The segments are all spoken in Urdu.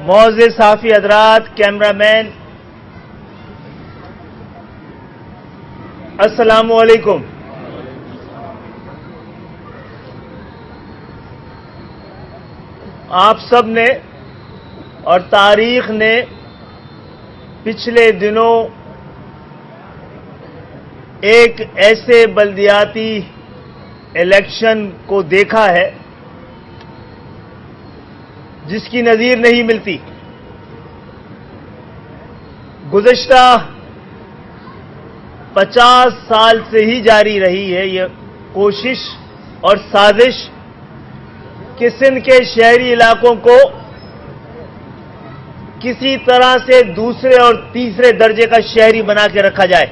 معزز صحافی حضرات، کیمرہ مین، السلام علیکم۔ آپ سب نے اور تاریخ نے پچھلے دنوں ایک ایسے بلدیاتی الیکشن کو دیکھا ہے جس کی نظیر نہیں ملتی۔ گزشتہ 50 سال سے ہی جاری رہی ہے یہ کوشش اور سازش کہ سندھ کے شہری علاقوں کو کسی طرح سے دوسرے اور تیسرے درجے کا شہری بنا کے رکھا جائے۔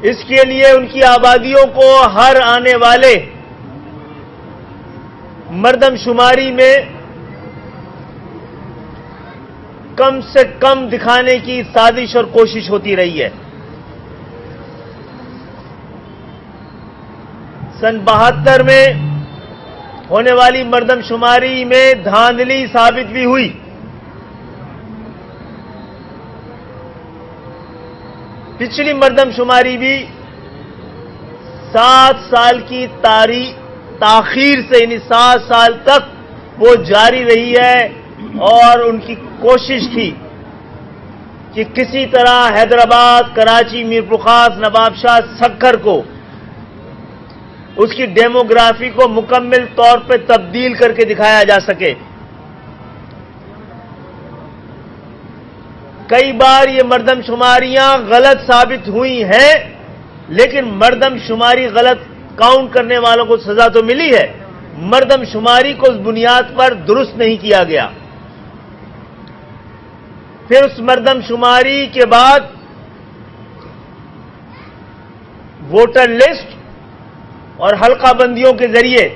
اس کے لیے ان کی آبادیوں کو ہر آنے والے مردم شماری میں کم سے کم دکھانے کی سازش اور کوشش ہوتی رہی ہے۔ سن 72 میں ہونے والی مردم شماری میں دھاندلی ثابت بھی ہوئی۔ پچھلی مردم شماری بھی 7 سال کی تاخیر سے، یعنی 7 سال تک وہ جاری رہی ہے، اور ان کی کوشش تھی کہ کسی طرح حیدرآباد، کراچی، میرپورخاص، نواب شاہ، سکھر کو، اس کی ڈیموگرافی کو مکمل طور پہ تبدیل کر کے دکھایا جا سکے۔ کئی بار یہ مردم شماریاں غلط ثابت ہوئی ہیں، لیکن مردم شماری غلط کاؤنٹ کرنے والوں کو سزا تو ملی ہے، مردم شماری کو اس بنیاد پر درست نہیں کیا گیا۔ پھر اس مردم شماری کے بعد ووٹر لسٹ اور حلقہ بندیوں کے ذریعے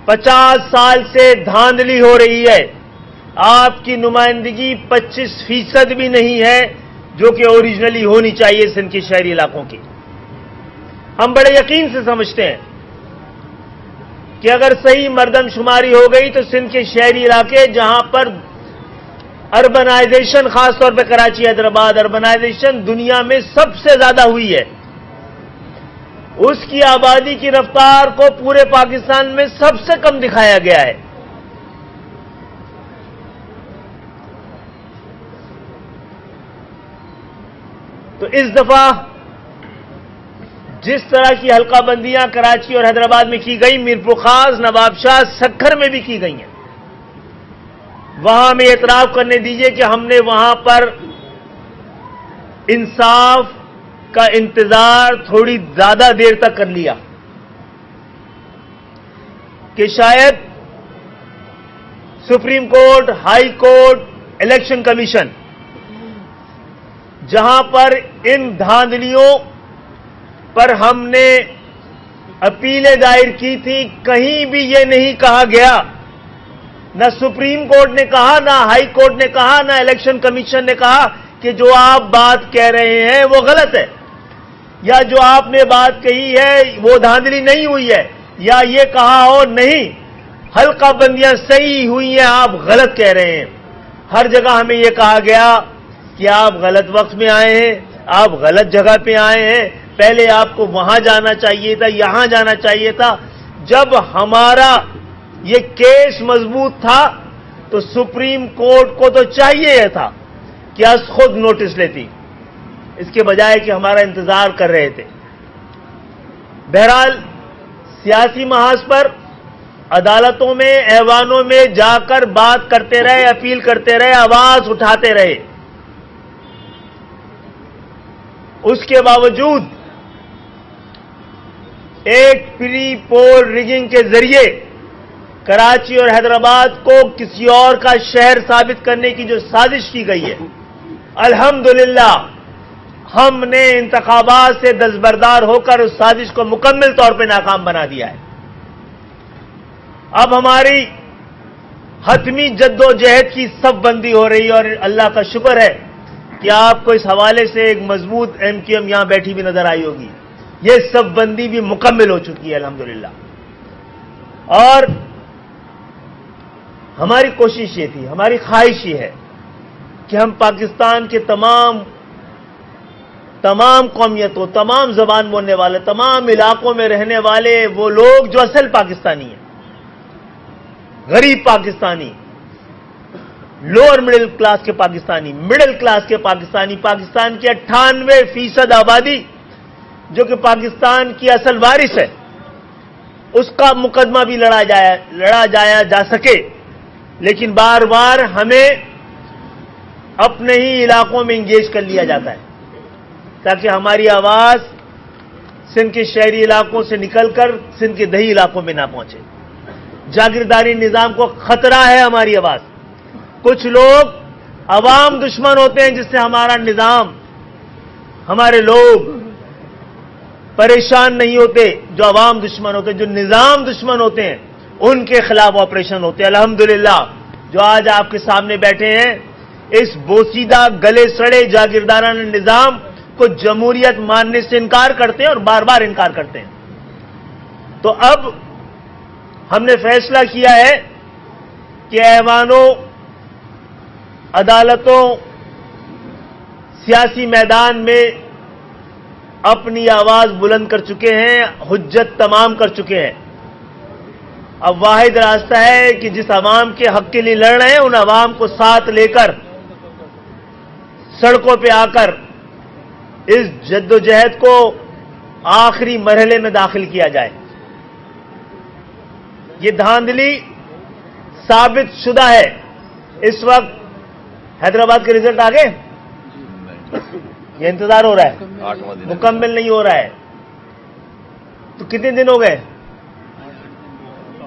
50 سال سے دھاندلی ہو رہی ہے۔ آپ کی نمائندگی 25% بھی نہیں ہے، جو کہ اوریجنلی ہونی چاہیے سندھ کے شہری علاقوں کی۔ ہم بڑے یقین سے سمجھتے ہیں کہ اگر صحیح مردم شماری ہو گئی تو سندھ کے شہری علاقے، جہاں پر اربنائزیشن، خاص طور پہ کراچی، حیدرآباد اربنائزیشن دنیا میں سب سے زیادہ ہوئی ہے، اس کی آبادی کی رفتار کو پورے پاکستان میں سب سے کم دکھایا گیا ہے۔ تو اس دفعہ جس طرح کی حلقہ بندیاں کراچی اور حیدرآباد میں کی گئی، میرپورخاص، نواب شاہ، سکھر میں بھی کی گئی ہیں۔ وہاں ہمیں اعتراف کرنے دیجئے کہ ہم نے وہاں پر انصاف کا انتظار تھوڑی زیادہ دیر تک کر لیا، کہ شاید supreme court, high court, election commission, جہاں پر ان دھاندلیوں پر ہم نے اپیلیں دائر کی تھی، کہیں بھی یہ نہیں کہا گیا، نہ سپریم کورٹ نے کہا، نہ ہائی کورٹ نے کہا، نہ الیکشن کمیشن نے کہا کہ جو آپ بات کہہ رہے ہیں وہ غلط ہے، یا جو آپ نے بات کہی ہے وہ دھاندلی نہیں ہوئی ہے، یا یہ کہا ہو نہیں حلقہ بندیاں صحیح ہوئی ہیں، آپ غلط کہہ رہے ہیں۔ ہر جگہ ہمیں یہ کہا گیا کہ آپ غلط وقت میں آئے ہیں، آپ غلط جگہ پہ آئے ہیں، پہلے آپ کو وہاں جانا چاہیے تھا، یہاں جانا چاہیے تھا۔ جب ہمارا یہ کیس مضبوط تھا تو سپریم کورٹ کو تو چاہیے تھا کہ از خود نوٹس لیتی، اس کے بجائے کہ ہمارا انتظار کر رہے تھے۔ بہرحال سیاسی محاذ پر عدالتوں میں، ایوانوں میں جا کر بات کرتے رہے، اپیل کرتے رہے، آواز اٹھاتے رہے، اس کے باوجود ایک پری پول ریگنگ کے ذریعے کراچی اور حیدرآباد کو کسی اور کا شہر ثابت کرنے کی جو سازش کی گئی ہے، الحمدللہ ہم نے انتخابات سے دستبردار ہو کر اس سازش کو مکمل طور پہ ناکام بنا دیا ہے۔ اب ہماری حتمی جد و جہد کی صف بندی ہو رہی ہے، اور اللہ کا شکر ہے کہ آپ کو اس حوالے سے ایک مضبوط ایم کیو ایم یہاں بیٹھی بھی نظر آئی ہوگی۔ یہ صف بندی بھی مکمل ہو چکی ہے الحمدللہ، اور ہماری کوشش یہ تھی, ہماری خواہش یہ ہے کہ ہم پاکستان کے تمام قومیتوں, تمام زبان بولنے والے, تمام علاقوں میں رہنے والے وہ لوگ جو اصل پاکستانی ہیں, غریب پاکستانی, لوور مڈل کلاس کے پاکستانی, مڈل کلاس کے پاکستانی, پاکستان کی 98% آبادی جو کہ پاکستان کی اصل وارث ہے, اس کا مقدمہ بھی لڑا جایا جا سکے. لیکن بار بار ہمیں اپنے ہی علاقوں میں انگیج کر لیا جاتا ہے تاکہ ہماری آواز سندھ کے شہری علاقوں سے نکل کر سندھ کے دیہی علاقوں میں نہ پہنچے. جاگیرداری نظام کو خطرہ ہے ہماری آواز. کچھ لوگ عوام دشمن ہوتے ہیں جس سے ہمارا نظام, ہمارے لوگ پریشان نہیں ہوتے. جو عوام دشمن ہوتے ہیں, جو نظام دشمن ہوتے ہیں, ان کے خلاف آپریشن ہوتے ہیں. الحمدللہ جو آج آپ کے سامنے بیٹھے ہیں, اس بوسیدہ گلے سڑے جاگیردارانہ نظام کو جمہوریت ماننے سے انکار کرتے ہیں اور بار بار انکار کرتے ہیں. تو اب ہم نے فیصلہ کیا ہے کہ ایوانوں, عدالتوں, سیاسی میدان میں اپنی آواز بلند کر چکے ہیں, حجت تمام کر چکے ہیں. اب واحد راستہ ہے کہ جس عوام کے حق کے لیے لڑ رہے ہیں ان عوام کو ساتھ لے کر سڑکوں پہ آ کر اس جدوجہد کو آخری مرحلے میں داخل کیا جائے. یہ دھاندلی ثابت شدہ ہے. اس وقت حیدرآباد کے رزلٹ آ گئے, یہ انتظار ہو رہا ہے, مکمل نہیں ہو رہا ہے. تو کتنے دن ہو گئے؟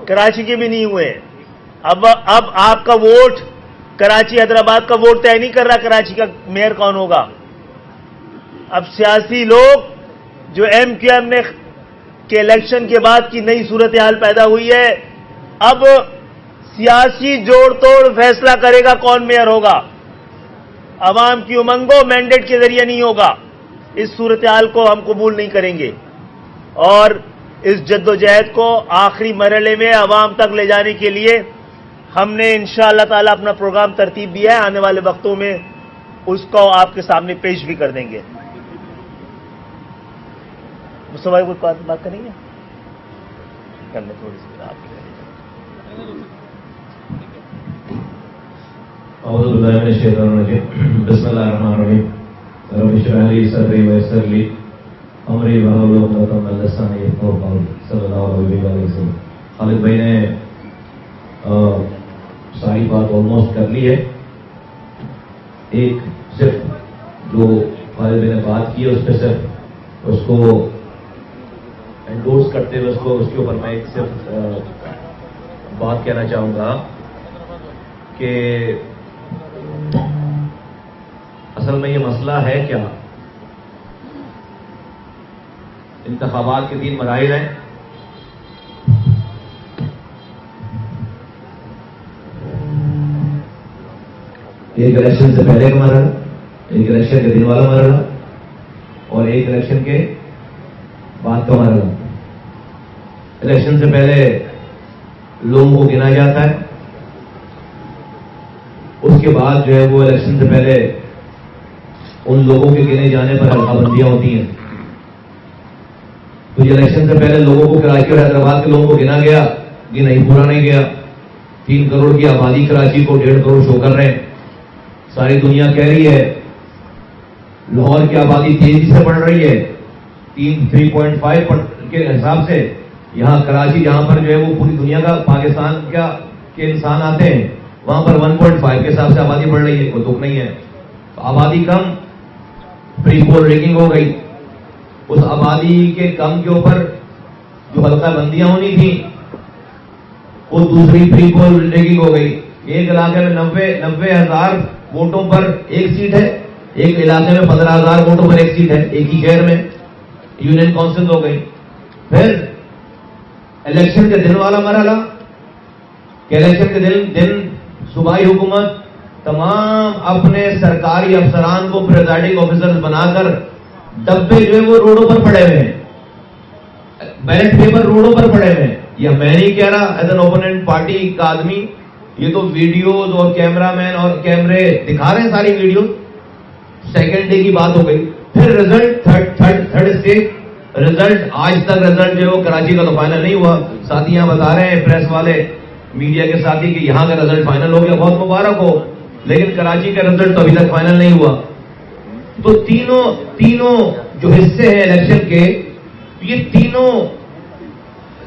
کراچی کے بھی نہیں ہوئے. اب آپ کا ووٹ, کراچی حیدرآباد کا ووٹ طے نہیں کر رہا کراچی کا میئر کون ہوگا. اب سیاسی لوگ جو ایم کیو ایم نے کے الیکشن کے بعد کی نئی صورتحال پیدا ہوئی ہے, اب سیاسی جوڑ توڑ فیصلہ کرے گا کون میئر ہوگا. عوام کی امنگوں مینڈیٹ کے ذریعے نہیں ہوگا. اس صورتحال کو ہم قبول نہیں کریں گے اور اس جدوجہد کو آخری مرحلے میں عوام تک لے جانے کے لیے ہم نے انشاءاللہ تعالی اپنا پروگرام ترتیب دیا ہے. آنے والے وقتوں میں اس کو آپ کے سامنے پیش بھی کر دیں گے. مصطفیٰ کوئی بات کریں گے؟ کر لیں تھوڑی سی آپ. اعوذ باللہ من الشیطان الرجیم. بسم اللہ الرحمن الرحیم. رب اشرح لی صدری ویسر لی امری واحلل عقدۃ من لسانی یفقہوا قولی. صلی اللہ علیہ وسلم. خالد بھائی نے ساری بات آلموسٹ کر لی ہے. ایک صرف جو خالد بھائی نے بات کی ہے اس پہ صرف اس کو انڈورس کرتے ہوئے اس کے اوپر میں ایک صرف بات کہنا چاہوں گا کہ اصل میں یہ مسئلہ ہے کیا. انتخابات کے 3 مراحل ہیں. ایک الیکشن سے پہلے کا مرحلہ, ایک الیکشن کے دن والا مرحلہ اور ایک الیکشن کے بعد کا مرحلہ. الیکشن سے پہلے لوگوں کو گنا جاتا ہے, اس کے بعد جو ہے وہ الیکشن سے پہلے ان لوگوں کے گنے جانے پر حلقہ بندیاں ہوتی ہیں. تو یہ الیکشن سے پہلے لوگوں کو کراچی اور حیدرآباد کے لوگوں کو گنا گیا, یہ نہیں پورا نہیں گیا. 3 کروڑ کی آبادی کراچی کو 1.5 کروڑ شو کر رہے ہیں. ساری دنیا کہہ رہی ہے لاہور کی آبادی تیزی سے بڑھ رہی ہے 3.5 کے حساب سے. یہاں کراچی جہاں پر جو ہے وہ پوری دنیا کا پاکستان کے انسان آتے ہیں, وہاں پر 1.5 کے حساب سے آبادی بڑھ رہی ہے. کوئی دکھ نہیں ہے. تو آبادی کم, پری پول ریگنگ ہو گئی. اس آبادی کے کم کے اوپر جو حلقہ بندیاں ہونی تھیں وہ دوسری پری پول ریگنگ ہو گئی. ایک علاقے میں 90,000 ووٹوں پر ایک سیٹ ہے, ایک علاقے میں 15,000 ووٹوں پر ایک سیٹ ہے, ایک ہی شہر میں یونین کونسل ہو گئی. پھر الیکشن کے دن والا مرحلہ کہ الیکشن کے دن صوبائی حکومت تمام اپنے سرکاری افسران کو پریزائڈنگ آفیسر بنا کر ڈبے جو ہے وہ روڈوں پر پڑے ہوئے ہیں, بیلٹ پیپر روڈوں پر پڑے ہوئے ہیں. یہ میں نہیں کہہ رہا ایز این اوپوننٹ پارٹی کا آدمی, یہ تو ویڈیوز اور کیمرہ مین اور کیمرے دکھا رہے ہیں ساری ویڈیو. سیکنڈ ڈے کی بات ہو گئی. پھر رزلٹ تھرڈ اسٹیج رزلٹ. آج تک رزلٹ جو ہے کراچی کا تو فائنل نہیں ہوا. ساتھی یہاں بتا رہے ہیں پریس والے میڈیا کے ساتھی کہ یہاں کا رزلٹ فائنل ہو گیا, بہت مبارک ہو, لیکن کراچی کا رزلٹ تو ابھی تک فائنل نہیں ہوا. تو تینوں جو حصے ہیں الیکشن کے, یہ تینوں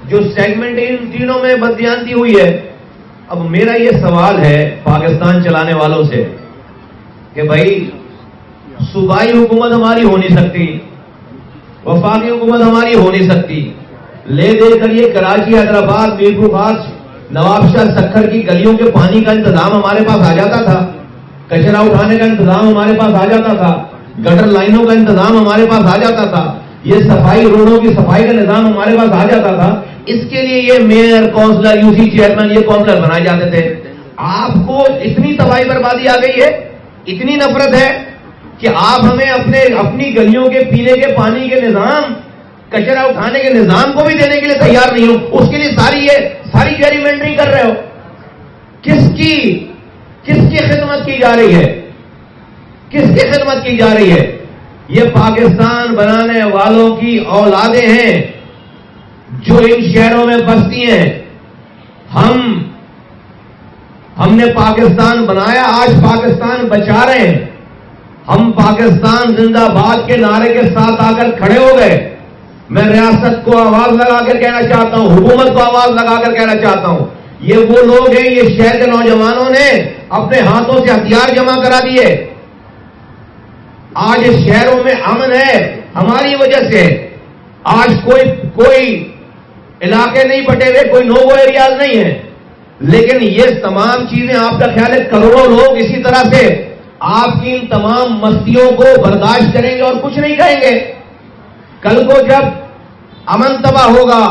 جو سیگمنٹ ان تینوں میں بددیانتی ہوئی ہے. اب میرا یہ سوال ہے پاکستان چلانے والوں سے کہ بھائی صوبائی حکومت ہماری ہو نہیں سکتی, وفاقی حکومت ہماری ہو نہیں سکتی, لے دے کر یہ کراچی, حیدرآباد, میرپور خاص, نواب شاہ سکھر کی گلیوں کے پانی کا انتظام ہمارے پاس آ جاتا تھا, کچرا اٹھانے کا انتظام ہمارے پاس آ جاتا تھا, گٹر لائنوں کا انتظام ہمارے پاس آ جاتا تھا, یہ صفائی روڈوں کی صفائی کا نظام ہمارے پاس آ جاتا تھا. اس کے لیے یہ mayor, councillor, U C chairman, یہ کونسلر بنائے جاتے تھے. آپ کو اتنی تباہی بربادی آ گئی ہے, اتنی نفرت ہے کہ آپ ہمیں اپنی گلیوں کے پینے کے پانی کے نظام, کچرا اٹھانے کے نظام کو بھی دینے کے لیے تیار نہیں ہو. اس کے لیے ساری جیریمنڈری کر رہے ہو. کس کی خدمت کی جا رہی ہے؟ کس کی خدمت کی جا رہی ہے؟ یہ پاکستان بنانے والوں کی اولادیں ہیں جو ان شہروں میں بستی ہیں. ہم نے پاکستان بنایا, آج پاکستان بچا رہے ہیں. ہم پاکستان زندہ باد کے نعرے کے ساتھ آ کر کھڑے ہو گئے. میں ریاست کو آواز لگا کر کہنا چاہتا ہوں, حکومت کو آواز لگا کر کہنا چاہتا ہوں, یہ وہ لوگ ہیں, یہ شہر کے نوجوانوں نے اپنے ہاتھوں سے ہتھیار جمع کرا دیے. آج اس شہروں میں امن ہے ہماری وجہ سے. آج کوئی علاقے نہیں بٹے ہوئے, کوئی نو گو ایریاز نہیں ہیں. لیکن یہ تمام چیزیں آپ کا خیال ہے کروڑوں لوگ اسی طرح سے آپ کی ان تمام مستیوں کو برداشت کریں گے اور کچھ نہیں کہیں گے. کل کو جب امن تباہ ہوگا,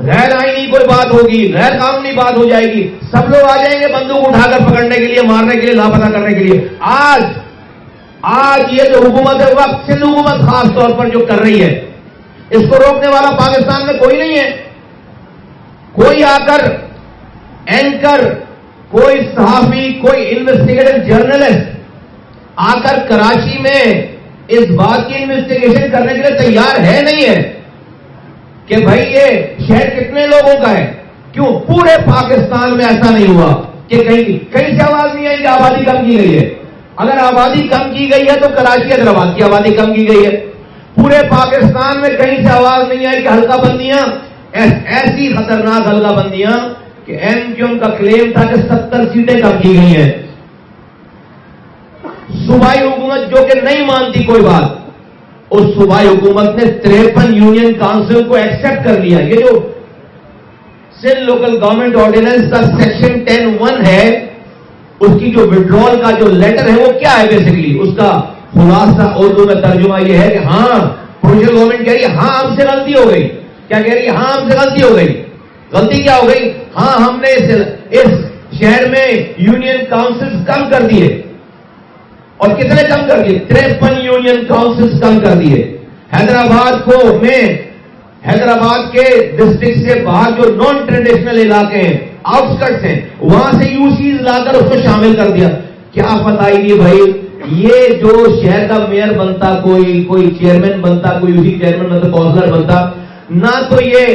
غیر آئینی کوئی بات ہوگی, غیر قانونی بات ہو جائے گی, سب لوگ آ جائیں گے بندوق اٹھا کر پکڑنے کے لیے, مارنے کے لیے, لاپتہ کرنے کے لیے. آج یہ جو حکومت ہے, وقت سے حکومت خاص طور پر جو کر رہی ہے, اس کو روکنے والا پاکستان میں کوئی نہیں ہے. کوئی آ کر اینکر, کوئی صحافی, کوئی انویسٹیگیٹو جرنلسٹ آ کر کراچی میں اس بات کی انویسٹیگیشن کرنے کے لیے تیار ہے نہیں ہے کہ بھائی یہ شہر کتنے لوگوں کا ہے. کیوں پورے پاکستان میں ایسا نہیں ہوا کہ کہیں سے آواز نہیں آئی کہ آبادی کم کی گئی ہے. اگر آبادی کم کی گئی ہے تو کراچی حیدرآباد کی آبادی کم کی گئی ہے. پورے پاکستان میں کہیں سے آواز نہیں آئی کہ حلقہ بندیاں, ایسی خطرناک حلقہ بندیاں کہ ایم کیو ایم کا کلیم تھا کہ 70 سیٹیں کم کی گئی ہیں. صوبائی حکومت جو کہ نہیں مانتی کوئی بات, اس صوبائی حکومت نے 53 یونین کاؤنسل کو ایکسپٹ کر لیا. یہ جو سندھ لوکل گورنمنٹ آرڈیننس کا سیکشن 10(1) ہے, اس کی جو وڈرول کا جو لیٹر ہے وہ کیا ہے بیسیکلی, اس کا خلاصہ اردو میں ترجمہ یہ ہے کہ ہاں پرووینشل گورنمنٹ کہہ رہی ہے ہاں ہم سے غلطی ہو گئی. کیا کہہ رہی ہے؟ ہاں ہم سے غلطی ہو گئی. غلطی کیا ہو گئی؟ ہاں ہم نے اس شہر میں یونین کاؤنسلز کم کر دیے. اور کتنے کم کر دیے؟ 53 یونین کاؤنسلز کم کر دیے. حیدرآباد کے ڈسٹرکٹ سے باہر جو نان ٹریڈیشنل علاقے ہیں, آؤٹسکرٹس ہیں, وہاں سے یو سیز لا کر اس کو شامل کر دیا. کیا بتائیے بھائی, یہ جو شہر کا میئر بنتا, کوئی چیئرمین بنتا, کوئی یو سی چیئرمین بنتا, کونسلر بنتا, نہ تو یہ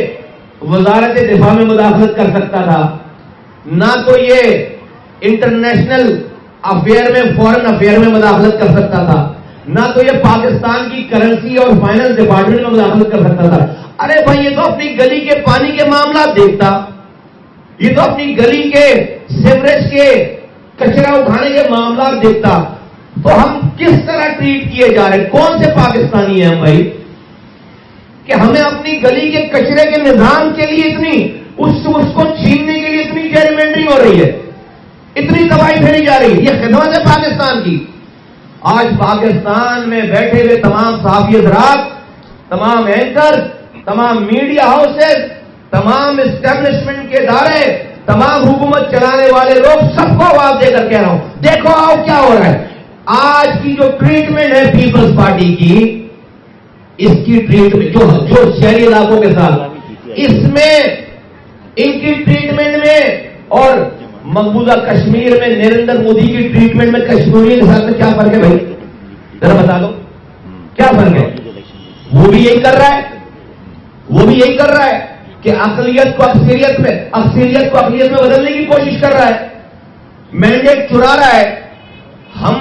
وزارت دفاع میں مداخلت کر سکتا تھا, نہ تو یہ انٹرنیشنل افیئر میں, فورن افیئر میں مداخلت کر سکتا تھا, نہ تو یہ پاکستان کی کرنسی اور فائنانس ڈپارٹمنٹ میں مداخلت کر سکتا تھا. ارے بھائی یہ تو اپنی گلی کے پانی کے معاملات دیکھتا, یہ تو اپنی گلی کے سیوریج کے کچرا اٹھانے کے معاملات دیکھتا. تو ہم کس طرح ٹریٹ کیے جا رہے ہیں؟ کون سے پاکستانی ہیں ہم بھائی کہ ہمیں اپنی گلی کے کچرے کے نظام کے لیے اتنی اس کو چھیننے کے لیے اتنی جیریمنڈری ہو رہی ہے, اتنی تباہی پھیلی جا رہی ہے. یہ خدمت ہے پاکستان کی. آج پاکستان میں بیٹھے ہوئے تمام صحافی حضرات, تمام اینکر, تمام میڈیا ہاؤسز, تمام اسٹیبلشمنٹ کے ادارے, تمام حکومت چلانے والے لوگ, سب کو آواز دے کر کہہ رہا ہوں, دیکھو آؤ کیا ہو رہا ہے. آج کی جو ٹریٹمنٹ ہے پیپلز پارٹی کی, اس کی ٹریٹمنٹ جو شہری علاقوں کے ساتھ, اس میں ان کی ٹریٹمنٹ میں اور مقبوضہ کشمیر میں نریندر مودی کی ٹریٹمنٹ میں کشمیریوں کے ساتھ میں کیا فرق ہے بھائی؟ ذرا بتا دو کیا فرق ہے؟ وہ بھی یہی کر رہا ہے، وہ بھی یہی کر رہا ہے کہ اقلیت کو اکثریت میں، اکثریت کو اقلیت میں بدلنے کی کوشش کر رہا ہے، مینڈیٹ چرا رہا ہے۔ ہم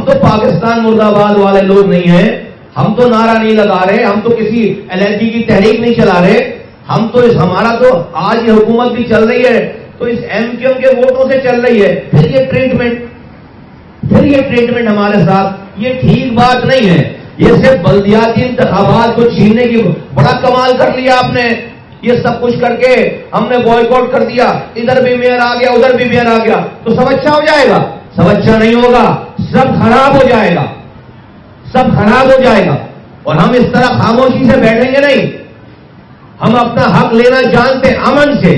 تو پاکستان مرد آباد والے لوگ نہیں ہیں، ہم تو نعرہ نہیں لگا رہے، ہم تو کسی LNG کی تحریک نہیں چلا رہے، ہم تو ہمارا تو آج یہ حکومت بھی چل رہی ہے تو اس MQM کے ووٹوں سے چل رہی ہے، پھر یہ ٹریٹمنٹ ہمارے ساتھ، یہ ٹھیک بات نہیں ہے۔ یہ صرف بلدیاتی انتخابات کو چھیننے کی بڑا کمال کر لیا آپ نے، یہ سب کچھ کر کے ہم نے بوائیکاٹ کر دیا، ادھر بھی میئر آ گیا ادھر بھی میئر آ گیا، تو سب اچھا ہو جائے گا؟ سب اچھا نہیں ہوگا، سب خراب ہو جائے گا، سب خراب ہو جائے گا۔ اور ہم اس طرح خاموشی سے بیٹھیں گے نہیں، ہم اپنا حق لینا جانتے امن سے،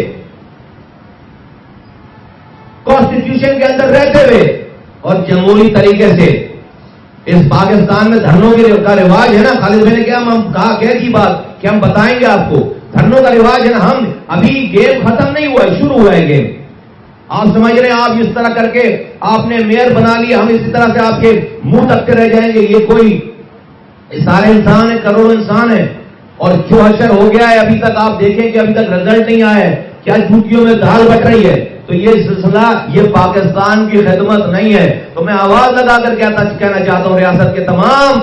کانسٹیٹیوشن کے اندر رہتے ہوئے اور جمہوری طریقے سے۔ اس پاکستان میں دھرنوں کا رواج ہے نا، خالد بھائی نے کیا ہم کہہ دی بات کہ ہم بتائیں گے آپ کو، دھرنوں کا رواج ہے نا، ہم ابھی گیم ختم نہیں ہوا ہے، شروع ہوا ہے گیم۔ آپ سمجھ رہے ہیں، آپ اس طرح کر کے آپ نے میئر بنا لیا، ہم اسی طرح سے آپ کے منہ تکتے رہ جائیں گے؟ یہ کوئی سارے انسان ہیں، کروڑوں انسان ہیں، اور جو حشر ہو گیا ہے ابھی تک آپ دیکھیں کہ ابھی تک رزلٹ نہیں آیا ہے، کیا جھوٹیوں میں دال بٹ رہی ہے، تو یہ سلسلہ یہ پاکستان کی خدمت نہیں ہے۔ تو میں آواز لگا کر کہنا چاہتا ہوں ریاست کے تمام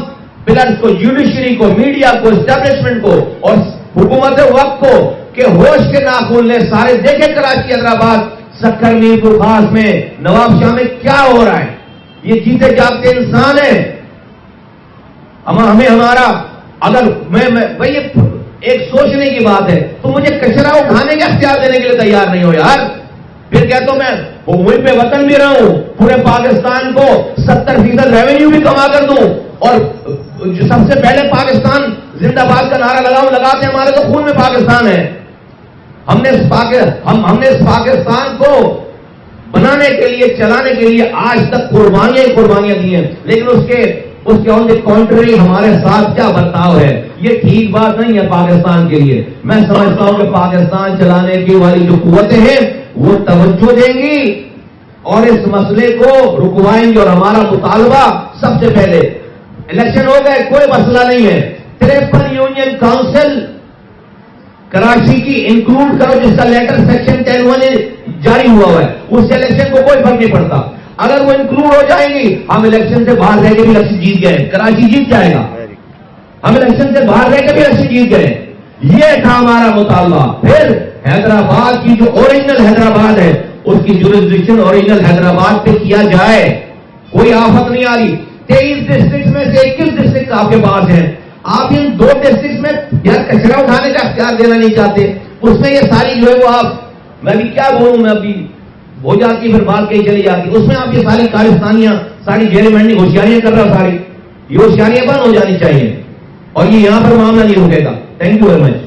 پلرز کو، جوڈیشری کو، میڈیا کو، اسٹیبلشمنٹ کو اور حکومت وقت کو کہ ہوش کے ناخن لیں، سارے دیکھیں کراچی، حیدرآباد، سکھر، میرپور خاص میں، نواب شاہ میں کیا ہو رہا ہے۔ یہ جیتے جاگتے انسان ہیں، ہمیں ہمارا اگر بھائی ایک سوچنے کی بات ہے، تو مجھے کچرا اٹھانے کا اختیار دینے کے لیے تیار نہیں ہو یار، پھر کہتا ہوں میں ملک پہ وطن بھی رہوں، پورے پاکستان کو 70% ریونیو بھی کما کر دوں، اور جو سب سے پہلے پاکستان زندہ باد کا نعرہ لگاتے ہیں، ہمارے تو خون میں پاکستان ہے۔ ہم نے اس پاکستان کو بنانے کے لیے، چلانے کے لیے آج تک قربانیاں دی ہیں، لیکن اس کے آن دی کنٹری ہمارے ساتھ کیا برتاؤ ہے، یہ ٹھیک بات نہیں ہے پاکستان کے لیے۔ میں سمجھتا ہوں کہ پاکستان چلانے کی والی جو قوتیں ہیں وہ توجہ دیں گی اور اس مسئلے کو رکوائیں گے، اور ہمارا مطالبہ سب سے پہلے، الیکشن ہو گئے کوئی مسئلہ نہیں ہے، 53 یونین کاؤنسل کراچی کی انکلوڈ کرو، جس کا لیٹر سیکشن 10(1) جاری ہوا ہے، اس سے الیکشن کو کوئی فرق نہیں پڑتا۔ اگر وہ انکلوڈ ہو جائیں گی، ہم الیکشن سے باہر رہ کے بھی الیکشن جیت گئے، کراچی جیت جائے گا، ہم الیکشن سے باہر رہ کے بھی الیکشن جیت گئے، یہ تھا ہمارا مطالبہ۔ پھر حیدرآباد کی جو اوریجنل حیدرآباد ہے، اس کی جورسڈکشن اوریجنل حیدرآباد پہ کیا جائے، کوئی آفت نہیں آ رہی۔ 23 ڈسٹرکٹ میں سے 21 ڈسٹرکٹ آپ کے پاس ہیں، آپ ان 2 ڈسٹرکٹ میں یار کچرا اٹھانے کا اختیار دینا نہیں چاہتے، اس میں یہ ساری جو ہے وہ آپ، میں بھی کیا بولوں، میں ابھی ہو جاتی پھر بات کہیں چلی جاتی، اس میں آپ یہ ساری کارستانیاں، ساری جیل مینڈنگ ہوشیاریاں کر رہا، ساری یہ ہوشیاریاں بند ہو جانی چاہیے، اور یہ یہاں پر معاملہ نہیں رکے گا۔ Thank you very much.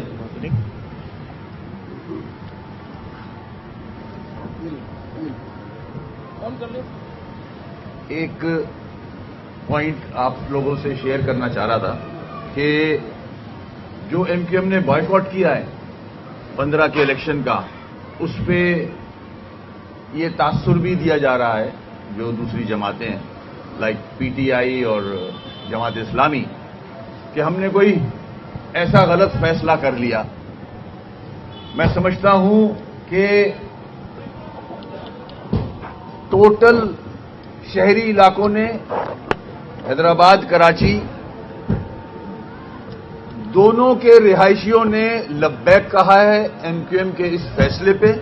ایک پوائنٹ آپ لوگوں سے شیئر کرنا چاہ رہا تھا کہ جو MQM نے بائیکاٹ کیا ہے 15 کے الیکشن کا، اس پہ یہ تاثر بھی دیا جا رہا ہے جو دوسری جماعتیں ہیں لائک PTI اور جماعت اسلامی، کہ ہم نے کوئی ایسا غلط فیصلہ کر لیا۔ میں سمجھتا ہوں کہ ٹوٹل شہری علاقوں نے، حیدرآباد، کراچی، دونوں کے رہائشیوں نے لبیک کہا ہے MQM کے اس فیصلے پہ،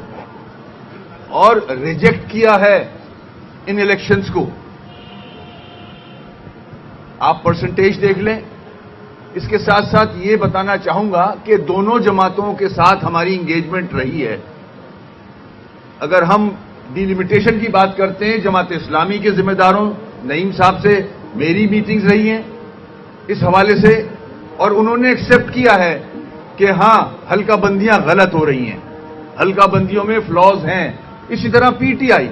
اور ریجیکٹ کیا ہے ان الیکشنز کو۔ آپ پرسنٹیج دیکھ لیں۔ اس کے ساتھ ساتھ یہ بتانا چاہوں گا کہ دونوں جماعتوں کے ساتھ ہماری انگیجمنٹ رہی ہے۔ اگر ہم ڈیلیمیٹیشن کی بات کرتے ہیں، جماعت اسلامی کے ذمہ داروں نعیم صاحب سے میری میٹنگز رہی ہیں اس حوالے سے، اور انہوں نے ایکسپٹ کیا ہے کہ ہاں حلقہ بندیاں غلط ہو رہی ہیں، حلقہ بندیوں میں فلاز ہیں۔ اسی طرح PTI،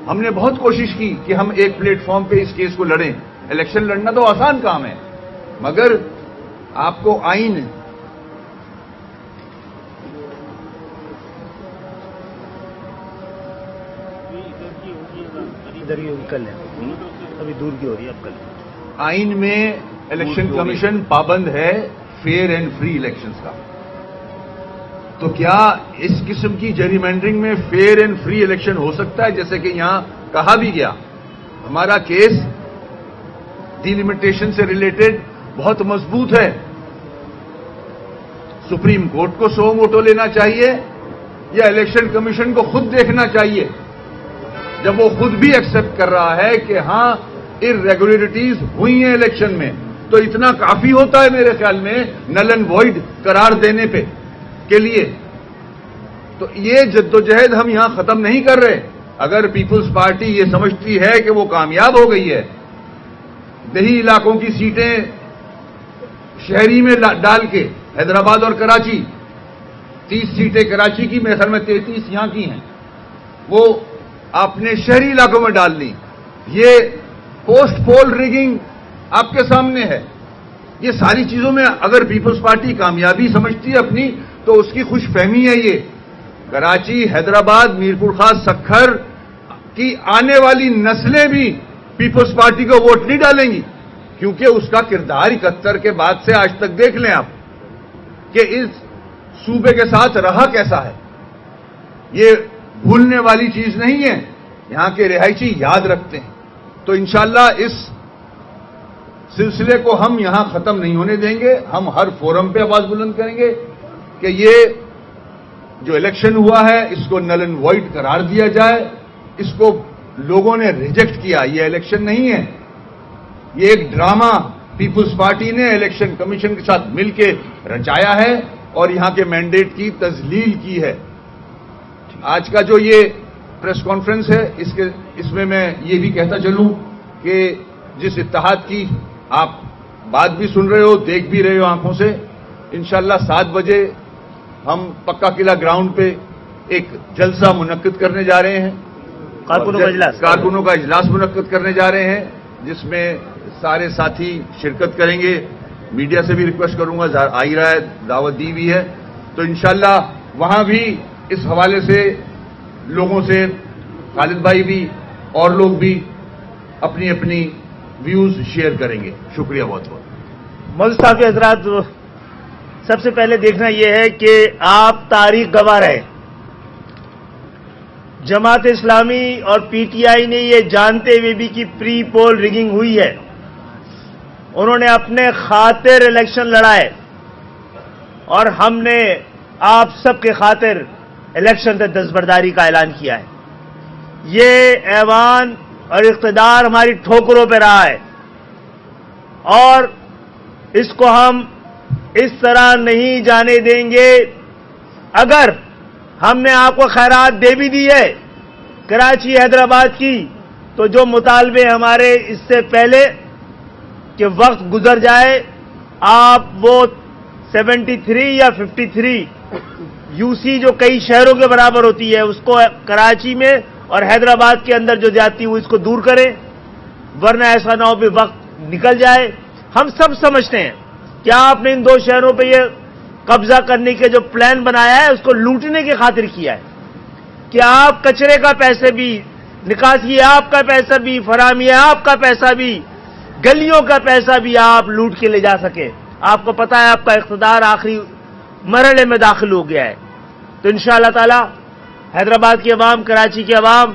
ہم نے بہت کوشش کی کہ ہم ایک پلیٹ فارم پہ اس کیس کو لڑیں۔ الیکشن لڑنا تو آسان کام ہے، مگر آپ کو آئین ادھر کی کل ہے، ابھی دور کی ہو رہی ہے، اب کل آئین میں الیکشن کمیشن پابند ہے فیئر اینڈ فری الیکشنز کا، تو کیا اس قسم کی جیری میں فیئر اینڈ فری الیکشن ہو سکتا ہے؟ جیسے کہ یہاں کہا بھی گیا، ہمارا کیس ڈیلیمیٹیشن سے ریلیٹڈ بہت مضبوط ہے. سپریم کورٹ کو سو موٹو لینا چاہیے یا الیکشن کمیشن کو خود دیکھنا چاہیے؟ جب وہ خود بھی ایکسپٹ کر رہا ہے کہ ہاں irregularities ہوئی ہیں الیکشن میں، تو اتنا کافی ہوتا ہے میرے خیال میں نل اینڈ وائڈ قرار دینے پہ کے لیے. تو یہ جدوجہد ہم یہاں ختم نہیں کر رہے. اگر پیپلز پارٹی یہ سمجھتی ہے کہ وہ کامیاب ہو گئی ہے، دیہی علاقوں کی سیٹیں شہری میں ڈال کے، حیدرآباد اور کراچی 30 سیٹیں کراچی کی، میرے خیال میں 33 یہاں کی ہیں، وہ آپ نے شہری علاقوں میں ڈال لی. یہ پوسٹ پول ریگنگ آپ کے سامنے ہے. یہ ساری چیزوں میں اگر پیپلز پارٹی کامیابی سمجھتی ہے اپنی، تو اس کی خوش فہمی ہے. یہ کراچی، حیدرآباد، میرپور خاص، سکھر کی آنے والی نسلیں بھی پیپلز پارٹی کو ووٹ نہیں ڈالیں گی، کیونکہ اس کا کردار 71 کے بعد سے آج تک دیکھ لیں آپ کہ اس صوبے کے ساتھ رہا کیسا ہے. یہ بھولنے والی چیز نہیں ہے، یہاں کے رہائشی یاد رکھتے ہیں. تو انشاءاللہ اس سلسلے کو ہم یہاں ختم نہیں ہونے دیں گے. ہم ہر فورم پہ آواز بلند کریں گے کہ یہ جو الیکشن ہوا ہے اس کو نل اینڈ وائڈ قرار دیا جائے. اس کو لوگوں نے ریجیکٹ کیا، یہ الیکشن نہیں ہے، یہ ایک ڈرامہ پیپلز پارٹی نے الیکشن کمیشن کے ساتھ مل کے رچایا ہے اور یہاں کے مینڈیٹ کی تذلیل کی ہے. آج کا جو یہ پریس کانفرنس ہے اس میں یہ بھی کہتا چلوں کہ جس اتحاد کی آپ بات بھی سن رہے ہو، دیکھ بھی رہے ہو آنکھوں سے، انشاءاللہ 7 بجے ہم پکا قلعہ گراؤنڈ پہ ایک جلسہ منعقد کرنے جا رہے ہیں، کارکنوں کا اجلاس منعقد کرنے جا رہے ہیں، جس میں سارے ساتھی شرکت کریں گے. میڈیا سے بھی ریکویسٹ کروں گا، آئی رہا ہے، دعوت دی ہوئی ہے. تو انشاءاللہ وہاں بھی اس حوالے سے لوگوں سے خالد بھائی بھی اور لوگ بھی اپنی اپنی ویوز شیئر کریں گے. شکریہ بہت بہت. مولوی صاحب کے حضرات، سب سے پہلے دیکھنا یہ ہے کہ آپ تاریخ گواہ رہے. جماعت اسلامی اور پی ٹی آئی نے یہ جانتے ہوئے بھی کہ پری پول ریگنگ ہوئی ہے، انہوں نے اپنے خاطر الیکشن لڑائے اور ہم نے آپ سب کے خاطر الیکشن سے دستبرداری کا اعلان کیا ہے. یہ ایوان اور اقتدار ہماری ٹھوکروں پہ رہا ہے اور اس کو ہم اس طرح نہیں جانے دیں گے. اگر ہم نے آپ کو خیرات دے بھی دی ہے کراچی حیدرآباد کی، تو جو مطالبے ہمارے اس سے پہلے کہ وقت گزر جائے، آپ وہ 73 یا 53 یو سی جو کئی شہروں کے برابر ہوتی ہے، اس کو کراچی میں اور حیدرآباد کے اندر جو جاتی ہوئی اس کو دور کریں، ورنہ ایسا نہ ہو کہ وقت نکل جائے. ہم سب سمجھتے ہیں کہ آپ نے ان 2 شہروں پہ یہ قبضہ کرنے کے جو پلان بنایا ہے اس کو لوٹنے کی خاطر کیا ہے کہ آپ کچرے کا پیسے بھی، نکاسی ہے آپ کا پیسہ بھی، فراہمی ہے آپ کا پیسہ بھی، گلیوں کا پیسہ بھی آپ لوٹ کے لے جا سکے. آپ کو پتا ہے آپ کا اقتدار آخری مرحلے میں داخل ہو گیا ہے. تو انشاءاللہ تعالی حیدرآباد کی عوام، کراچی کی عوام،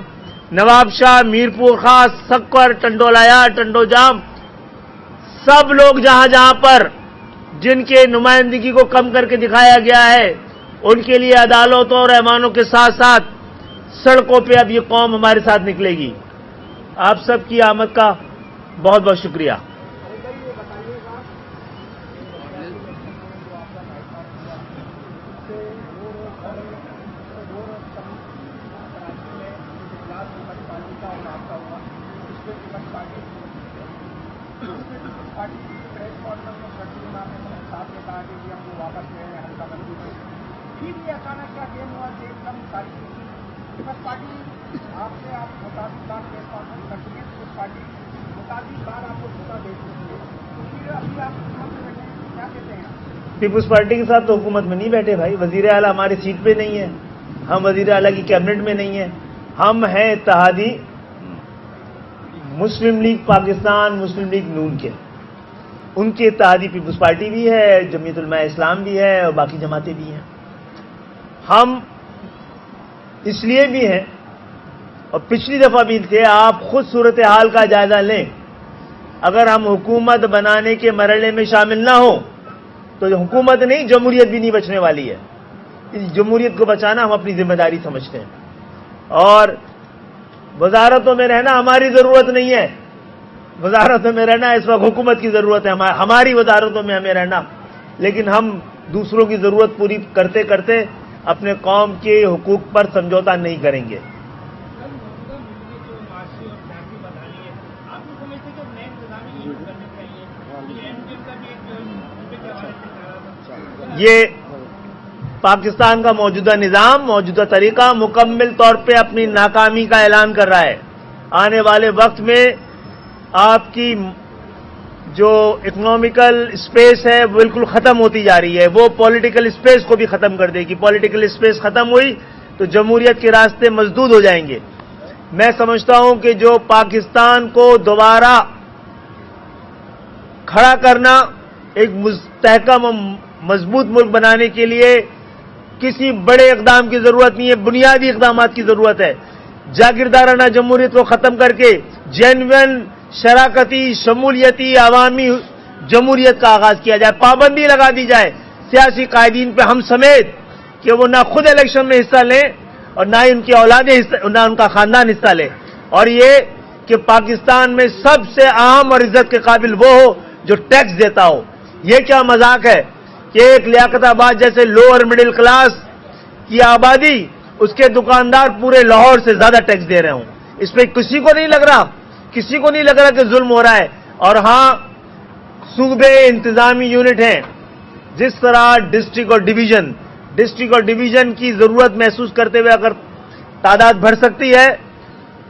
نواب شاہ، میرپور خاص، سکر، ٹنڈولایا، ٹنڈو جام، سب لوگ جہاں جہاں پر جن کے نمائندگی کو کم کر کے دکھایا گیا ہے، ان کے لیے عدالتوں اور ایوانوں کے ساتھ ساتھ سڑکوں پہ اب یہ قوم ہمارے ساتھ نکلے گی. آپ سب کی آمد کا بہت بہت شکریہ. پیپلز پارٹی کے ساتھ تو حکومت میں نہیں بیٹھے بھائی. وزیر اعلیٰ ہماری سیٹ پہ نہیں ہے، ہم وزیر اعلیٰ کی کیبنٹ میں نہیں ہیں. ہم ہیں اتحادی مسلم لیگ پاکستان، مسلم لیگ نون کے، ان کی اتحادی پیپلز پارٹی بھی ہے، جمعیت علماء اسلام بھی ہے اور باقی جماعتیں بھی ہیں. ہم اس لیے بھی ہیں اور پچھلی دفعہ بھی تھے. آپ خود صورتحال کا جائزہ لیں. اگر ہم حکومت بنانے کے مرحلے میں شامل نہ ہوں تو حکومت نہیں، جمہوریت بھی نہیں بچنے والی ہے. اس جمہوریت کو بچانا ہم اپنی ذمہ داری سمجھتے ہیں. اور وزارتوں میں رہنا ہماری ضرورت نہیں ہے. وزارتوں میں رہنا اس وقت حکومت کی ضرورت ہے. ہماری وزارتوں میں ہمیں رہنا، لیکن ہم دوسروں کی ضرورت پوری کرتے کرتے اپنے قوم کے حقوق پر سمجھوتا نہیں کریں گے. یہ پاکستان کا موجودہ نظام، موجودہ طریقہ مکمل طور پہ اپنی ناکامی کا اعلان کر رہا ہے. آنے والے وقت میں آپ کی جو اکنامیکل اسپیس ہے وہ بالکل ختم ہوتی جا رہی ہے. وہ پولیٹیکل اسپیس کو بھی ختم کر دے گی. پولیٹیکل اسپیس ختم ہوئی تو جمہوریت کے راستے مسدود ہو جائیں گے. میں سمجھتا ہوں کہ جو پاکستان کو دوبارہ کھڑا کرنا، ایک مستحکم اور مضبوط ملک بنانے کے لیے کسی بڑے اقدام کی ضرورت نہیں ہے، بنیادی اقدامات کی ضرورت ہے. جاگیردارانہ جمہوریت کو ختم کر کے جینوئن شراکتی شمولیتی عوامی جمہوریت کا آغاز کیا جائے. پابندی لگا دی جائے سیاسی قائدین پہ، ہم سمیت، کہ وہ نہ خود الیکشن میں حصہ لیں اور نہ ان کی اولادیں نہ ان کا خاندان حصہ لے. اور یہ کہ پاکستان میں سب سے اہم اور عزت کے قابل وہ ہو جو ٹیکس دیتا ہو. یہ کیا مذاق ہے کہ ایک لیاقت آباد جیسے لوور مڈل کلاس کی آبادی، اس کے دکاندار پورے لاہور سے زیادہ ٹیکس دے رہے ہوں. اس پہ کسی کو نہیں لگ رہا، کسی کو نہیں لگ رہا کہ ظلم ہو رہا ہے. اور ہاں، صوبے انتظامی یونٹ ہیں. جس طرح ڈسٹرکٹ اور ڈویژن کی ضرورت محسوس کرتے ہوئے اگر تعداد بڑھ سکتی ہے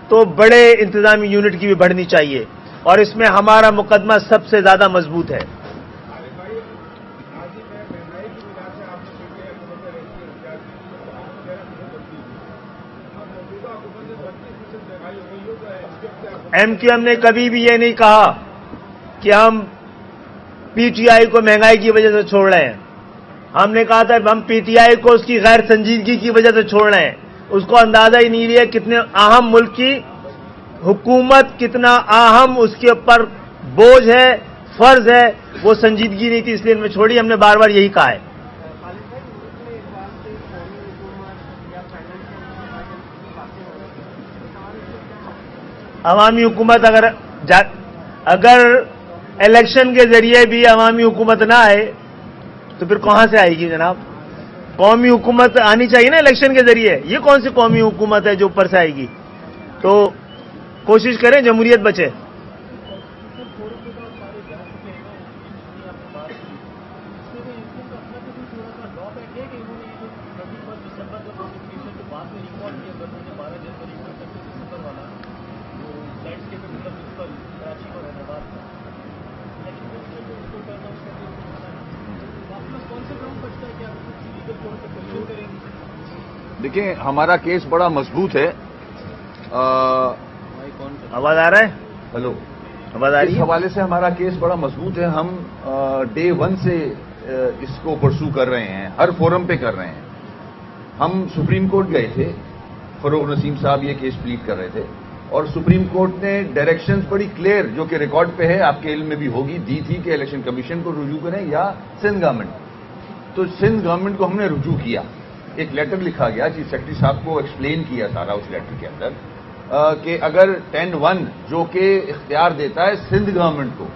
تو بڑے انتظامی یونٹ کی بھی بڑھنی چاہیے. اور اس میں ہمارا مقدمہ سب سے زیادہ مضبوط ہے. ایم کیو ایم نے کبھی بھی یہ نہیں کہا کہ ہم پی ٹی آئی کو مہنگائی کی وجہ سے چھوڑ رہے ہیں. ہم نے کہا تھا ہم پی ٹی آئی کو اس کی غیر سنجیدگی کی وجہ سے چھوڑ رہے ہیں. اس کو اندازہ ہی نہیں لیا کتنے اہم ملک کی حکومت، کتنا اہم اس کے اوپر بوجھ ہے، فرض ہے. وہ سنجیدگی نہیں تھی، اس لیے ہم نے چھوڑی. ہم نے بار بار یہی کہا ہے. عوامی حکومت اگر الیکشن کے ذریعے بھی عوامی حکومت نہ آئے تو پھر کہاں سے آئے گی جناب؟ قومی حکومت آنی چاہیے نا الیکشن کے ذریعے. یہ کون سی قومی حکومت ہے جو اوپر سے آئے گی؟ تو کوشش کریں جمہوریت بچے. دیکھیں، ہمارا کیس بڑا مضبوط ہے. آواز آ رہا ہے؟ ہلو، آواز آ رہی اس ہے؟ حوالے سے ہمارا کیس بڑا مضبوط ہے. ہم ڈے 1 سے اس کو پرسو کر رہے ہیں، ہر فورم پہ کر رہے ہیں. ہم سپریم کورٹ گئے تھے، فروغ نسیم صاحب یہ کیس پلیڈ کر رہے تھے، اور سپریم کورٹ نے ڈائریکشنز بڑی کلیئر، جو کہ ریکارڈ پہ ہے، آپ کے علم میں بھی ہوگی، دی تھی کہ الیکشن کمیشن کو رجوع کریں یا سندھ گورنمنٹ. تو سندھ گورنمنٹ کو ہم نے رجوع کیا. ایک لیٹر لکھا گیا، چیف سیکرٹری صاحب کو ایکسپلین کیا سارا اس لیٹر کے اندر، کہ اگر 10(1) جو کہ اختیار دیتا ہے سندھ گورنمنٹ کو